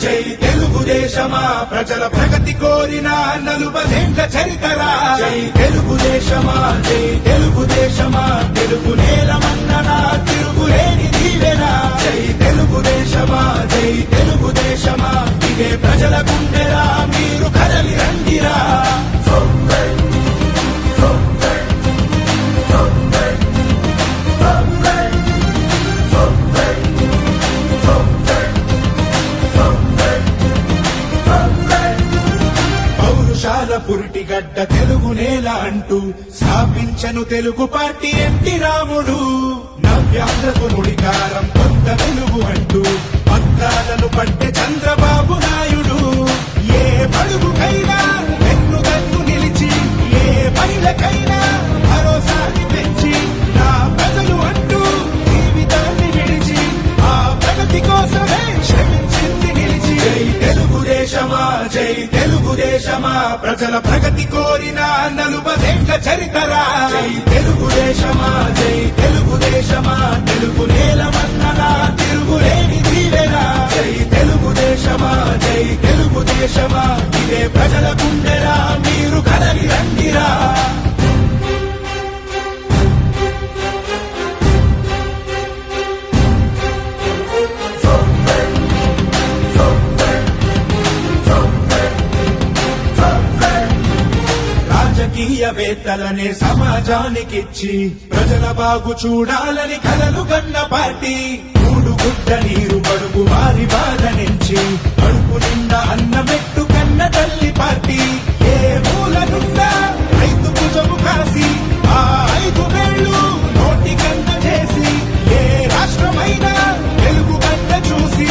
జై తెలుగుదేశమా ప్రజల ప్రగతి కోరిన 40 చరితరా జై తెలుగుదేశమా జై తెలుగుదేశమా తెలుగు నేలమన్ననా తిరుగులేని దీవెనా జై తెలుగుదేశమా జై తెలుగుదేశమా ఇదే ప్రజల గుండెరా మీరు కదలి రండిరా పురిటిగడ్డ తెలుగు నేల అంటూ స్థాపించను తెలుగు పార్టీ ఎన్టీ రాముడు నవ్యాంధ్రకు నుడికారం కొత్త తెలుగు అంటూ పత్రాలను పట్టే చంద్రబాబు నాయుడు ఏ పడుగుకైనా వెన్నుదన్ను నిలిచి ఏ మహిళకైనా భరోసాని పెంచి నా ప్రజలు అంటూ జీవితాన్ని విడిచి ఆ ప్రగతి కోసమే శ్రమించింది నిలిచి జై తెలుగుదేశమా జై తెలుగుదేశమా ప్రజల ప్రగతి కోరిన 40 చరితరా జై తెలుగుదేశమా జై తెలుగుదేశమా తెలుగు నేలమన్ననా తిరుగులేని దీవెనా జై తెలుగుదేశమా జై తెలుగుదేశమా ఇదే ప్రజల గుండెరా మీరు కదలి రండిరా రాజకీయవేత్తలనే సమాజానికిచ్చి ప్రజల బాగు చూడాలని కలలు కన్న పార్టీ గుడ్డ నీరు బడుగు వారి బాధ నుంచి కడుపు నిండా అన్నమెట్టు కన్న తల్లి పార్టీ ఏ మూలనున్నా రైతు భుజము కాసి ఆ 5 వేళ్ళు నోటి కన్న చేసి ఏ రాష్ట్రమైనా తెలుగు గడ్డ చూసి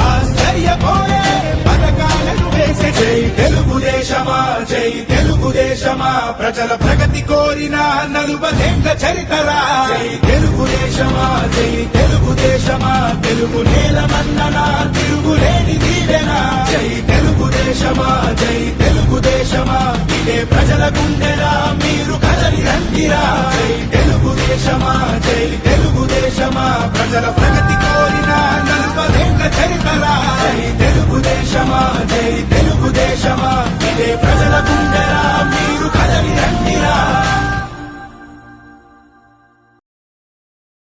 ఆశ్చర్యపోయే పథకాలను వేసే జై తెలుగుదేశమా జై తెలుగుదేశమా ప్రజల ప్రగతి కోరిన 40 చరితరా జై తెలుగుదేశమా జై తెలుగుదేశమా తెలుగు నేలమన్ననా తిరుగులేని దీవెనా జై తెలుగుదేశమా జై తెలుగుదేశమా ఇదే ప్రజల గుండెరా మీరు కదలి రండిరా జై తెలుగుదేశమా జై తెలుగుదేశమా ప్రజల ప్రగతి కోరిన 40 చరితరా జై తెలుగుదేశమా జై తెలుగుదేశమా ఇదే ప్రజల గుండె